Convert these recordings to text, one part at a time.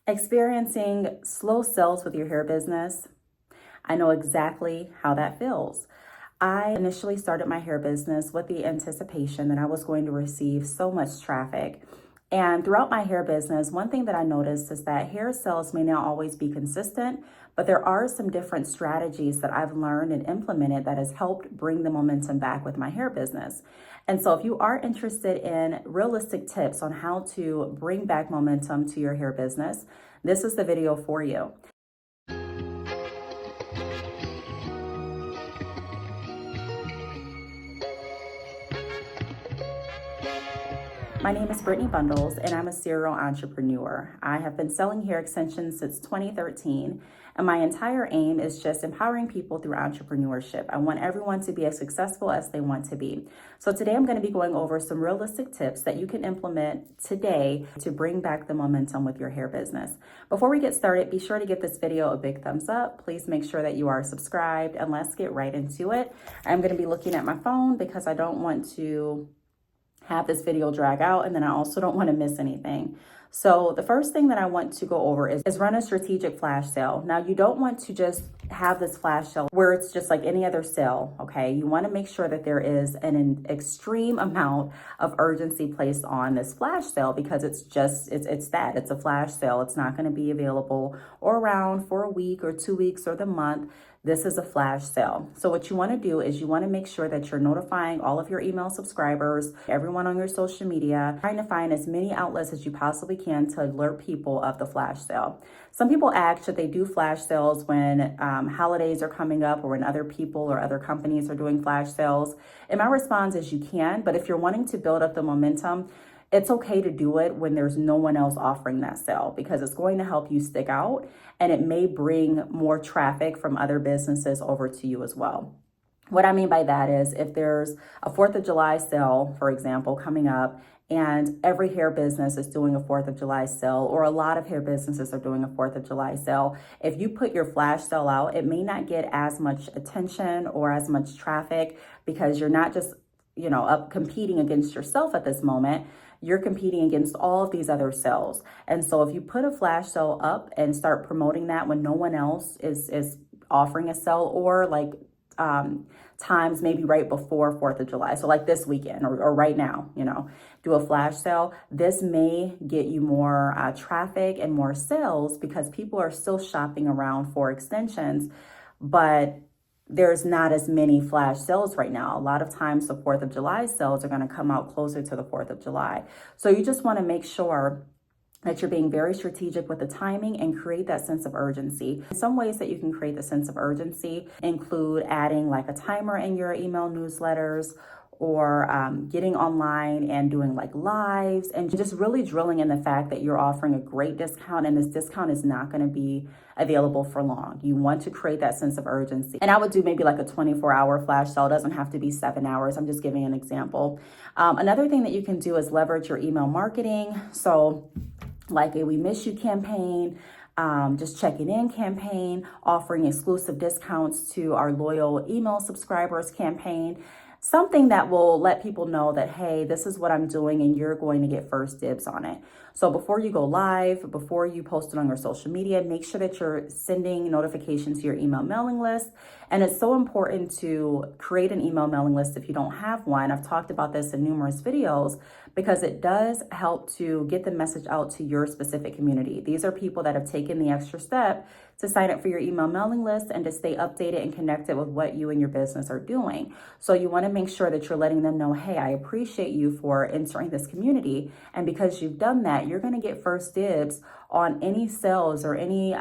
Experiencing slow sales with your hair business, I know exactly how that feels. I initially started my hair business with the anticipation that I was going to receive so much traffic. And throughout my hair business, one thing that I noticed is that hair sales may not always be consistent, but there are some different strategies that I've learned and implemented that has helped bring the momentum back with my hair business. And so if you are interested in realistic tips on how to bring back momentum to your hair business, this is the video for you. My name is Brittney Bundles, and I'm a serial entrepreneur. I have been selling hair extensions since 2013, and my entire aim is just empowering people through entrepreneurship. I want everyone to be as successful as they want to be. So today I'm going to be going over some realistic tips that you can implement today to bring back the momentum with your hair business. Before we get started, be sure to give this video a big thumbs up. Please make sure that you are subscribed, and let's get right into it. I'm going to be looking at my phone because I don't want to have this video drag out, and then I also don't want to miss anything. So the first thing that I want to go over is run a strategic flash sale. Now, you don't want to just have this flash sale where it's just like any other sale, okay? You want to make sure that there is an extreme amount of urgency placed on this flash sale, because it's a flash sale. It's not going to be available or around for a week or 2 weeks or the month. This is a flash sale. So what you want to do is you want to make sure that you're notifying all of your email subscribers, everyone on your social media, trying to find as many outlets as you possibly can to alert people of the flash sale. Some people ask, should they do flash sales when holidays are coming up or when other people or other companies are doing flash sales? And my response is you can, but if you're wanting to build up the momentum, it's okay to do it when there's no one else offering that sale, because it's going to help you stick out, and it may bring more traffic from other businesses over to you as well. What I mean by that is if there's a 4th of July sale, for example, coming up, and every hair business is doing a 4th of July sale, or a lot of hair businesses are doing a 4th of July sale, if you put your flash sale out, it may not get as much attention or as much traffic, because you're not just, up competing against yourself at this moment. You're competing against all of these other sales. And so if you put a flash sale up and start promoting that when no one else is offering a sale, or like times maybe right before 4th of July. So like this weekend or right now, do a flash sale. This may get you more traffic and more sales, because people are still shopping around for extensions, but there's not as many flash sales right now. A lot of times the 4th of July sales are going to come out closer to the 4th of July. So you just want to make sure that you're being very strategic with the timing and create that sense of urgency. Some ways that you can create the sense of urgency include adding like a timer in your email newsletters, or getting online and doing like lives, and just really drilling in the fact that you're offering a great discount, and this discount is not going to be available for long. You want to create that sense of urgency. And I would do maybe like a 24-hour flash sale. It doesn't have to be 7 hours. I'm just giving an example. Another thing that you can do is leverage your email marketing. So like a We Miss You campaign, just checking in campaign, offering exclusive discounts to our loyal email subscribers campaign. Something that will let people know that, hey, this is what I'm doing, and you're going to get first dibs on it. So before you go live, before you post it on your social media, make sure that you're sending notifications to your email mailing list. And it's so important to create an email mailing list if you don't have one. I've talked about this in numerous videos, because it does help to get the message out to your specific community. These are people that have taken the extra step to sign up for your email mailing list and to stay updated and connected with what you and your business are doing. So you want to make sure that you're letting them know, hey, I appreciate you for entering this community. And because you've done that, you're going to get first dibs on any sales or any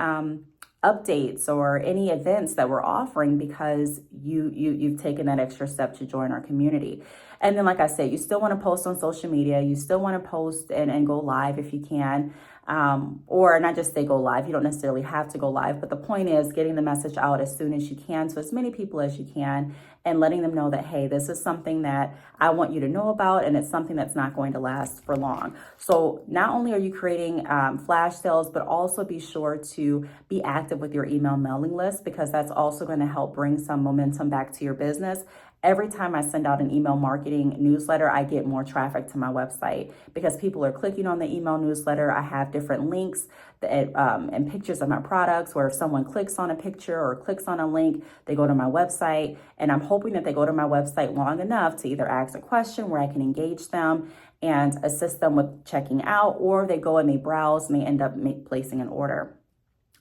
updates or any events that we're offering, because you've taken that extra step to join our community. And then, like I said, you still want to post on social media. You still want to post and go live if you can. Or not just say go live. You don't necessarily have to go live, but the point is getting the message out as soon as you can to as many people as you can, and letting them know that, hey, this is something that I want you to know about, and it's something that's not going to last for long. So not only are you creating flash sales, but also be sure to be active with your email mailing list, because that's also going to help bring some momentum back to your business Every time I send out an email marketing newsletter, I get more traffic to my website because people are clicking on the email newsletter. I have different links that, and pictures of my products, where if someone clicks on a picture or clicks on a link, they go to my website. And I'm hoping that they go to my website long enough to either ask a question where I can engage them and assist them with checking out, or they go and they browse and they end up placing an order.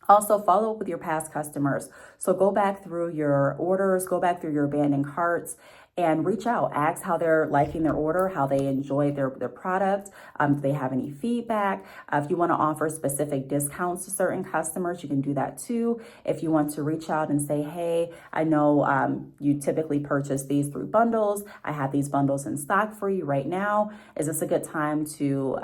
Also, follow up with your past customers. So go back through your orders, go back through your abandoned carts, and reach out. Ask how they're liking their order, how they enjoy their product. Do they have any feedback? If you want to offer specific discounts to certain customers, you can do that too. If you want to reach out and say, hey, I know you typically purchase these through bundles. I have these bundles in stock for you right now. Is this a good time to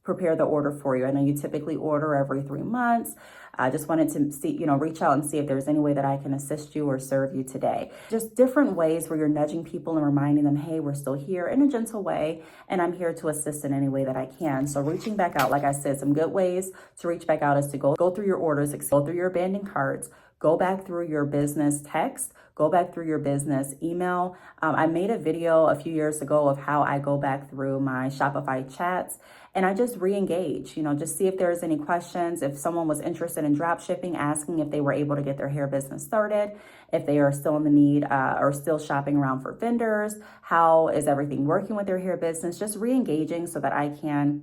prepare the order for you? I know you typically order every 3 months. I just wanted to see, reach out and see if there's any way that I can assist you or serve you today. Just different ways where you're nudging people and reminding them, hey, we're still here in a gentle way, and I'm here to assist in any way that I can. So reaching back out, like I said, some good ways to reach back out is to go through your orders, go through your abandoned carts, go back through your business text, go back through your business email. I made a video a few years ago of how I go back through my Shopify chats, and I just re-engage, just see if there's any questions. If someone was interested in drop shipping, asking if they were able to get their hair business started, if they are still in the need or still shopping around for vendors, how is everything working with their hair business, just re-engaging so that I can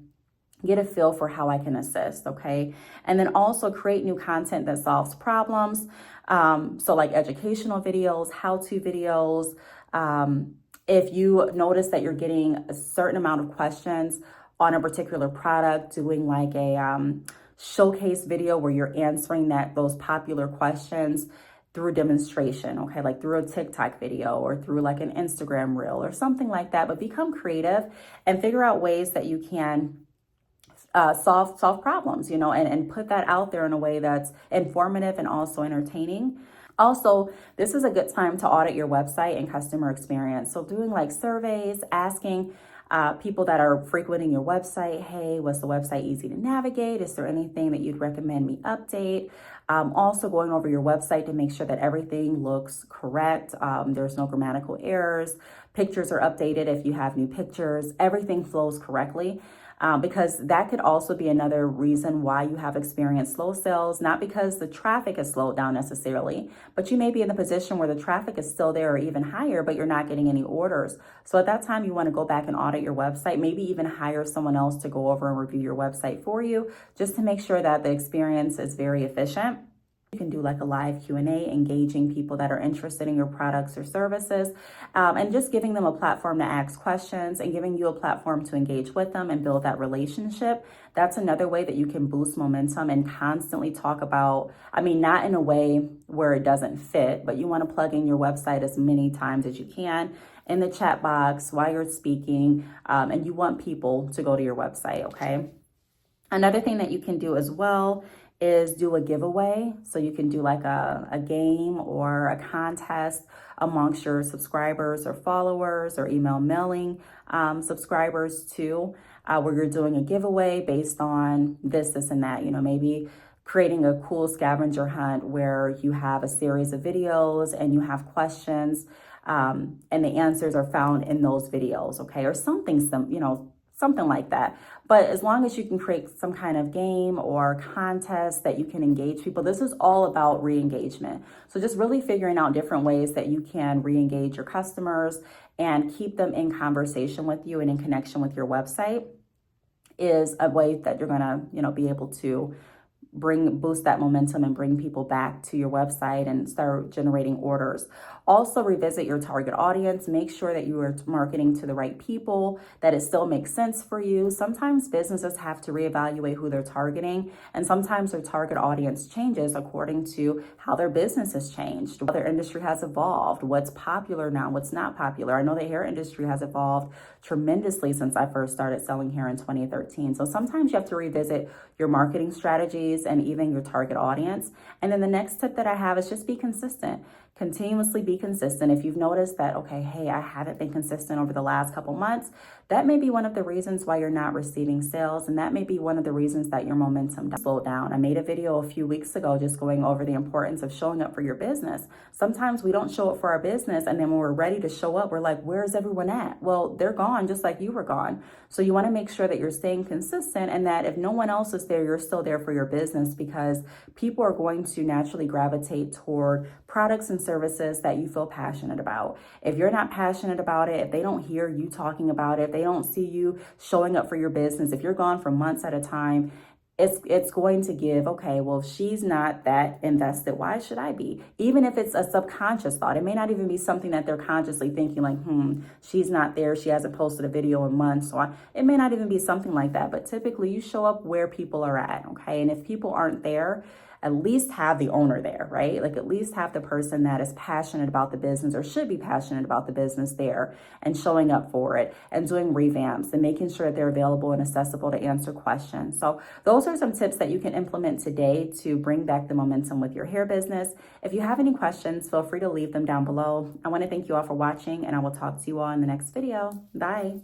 get a feel for how I can assist, okay? And then also create new content that solves problems. So like educational videos, how-to videos. If you notice that you're getting a certain amount of questions on a particular product, doing like a showcase video where you're answering those popular questions through demonstration, okay, like through a TikTok video or through like an Instagram reel or something like that. But become creative and figure out ways that you can solve problems, and put that out there in a way that's informative and also entertaining. Also, this is a good time to audit your website and customer experience. So doing like surveys, asking people that are frequenting your website, hey, was the website easy to navigate? Is there anything that you'd recommend me update? Also going over your website to make sure that everything looks correct. There's no grammatical errors. Pictures are updated if you have new pictures. Everything flows correctly. Because that could also be another reason why you have experienced slow sales, not because the traffic has slowed down necessarily, but you may be in the position where the traffic is still there or even higher, but you're not getting any orders. So at that time, you want to go back and audit your website, maybe even hire someone else to go over and review your website for you, just to make sure that the experience is very efficient. You can do like a live Q&A, engaging people that are interested in your products or services, and just giving them a platform to ask questions and giving you a platform to engage with them and build that relationship. That's another way that you can boost momentum and constantly talk about, not in a way where it doesn't fit, but you want to plug in your website as many times as you can in the chat box while you're speaking, and you want people to go to your website, okay? Another thing that you can do as well is do a giveaway. So you can do like a game or a contest amongst your subscribers or followers, or email mailing subscribers too, where you're doing a giveaway based on this and that, maybe creating a cool scavenger hunt where you have a series of videos and you have questions and the answers are found in those videos, okay? Or something like that. But as long as you can create some kind of game or contest that you can engage people, this is all about re-engagement. So just really figuring out different ways that you can re-engage your customers and keep them in conversation with you and in connection with your website is a way that you're gonna, be able to boost that momentum and bring people back to your website and start generating orders. Also revisit your target audience. Make sure that you are marketing to the right people, that it still makes sense for you. Sometimes businesses have to reevaluate who they're targeting, and sometimes their target audience changes according to how their business has changed, how their industry has evolved, what's popular now, what's not popular. I know the hair industry has evolved tremendously since I first started selling hair in 2013. So sometimes you have to revisit your marketing strategies and even your target audience. And then the next tip that I have is just be consistent. Continuously be consistent. If you've noticed that, okay, hey, I haven't been consistent over the last couple months, that may be one of the reasons why you're not receiving sales. And that may be one of the reasons that your momentum slowed down. I made a video a few weeks ago just going over the importance of showing up for your business. Sometimes we don't show up for our business. And then when we're ready to show up, we're like, where's everyone at? Well, they're gone just like you were gone. So you want to make sure that you're staying consistent and that if no one else is there, you're still there for your business, because people are going to naturally gravitate toward products and services that you feel passionate about. If you're not passionate about it, if they don't hear you talking about it, if they don't see you showing up for your business, if you're gone for months at a time, it's going to give, okay, well, if she's not that invested, why should I be? Even if it's a subconscious thought, it may not even be something that they're consciously thinking like, she's not there, she hasn't posted a video in months. So it may not even be something like that, but typically you show up where people are at, okay? And if people aren't there, at least have the owner there, right? Like at least have the person that is passionate about the business or should be passionate about the business there and showing up for it and doing revamps and making sure that they're available and accessible to answer questions. So those are some tips that you can implement today to bring back the momentum with your hair business. If you have any questions, feel free to leave them down below. I want to thank you all for watching, and I will talk to you all in the next video. Bye.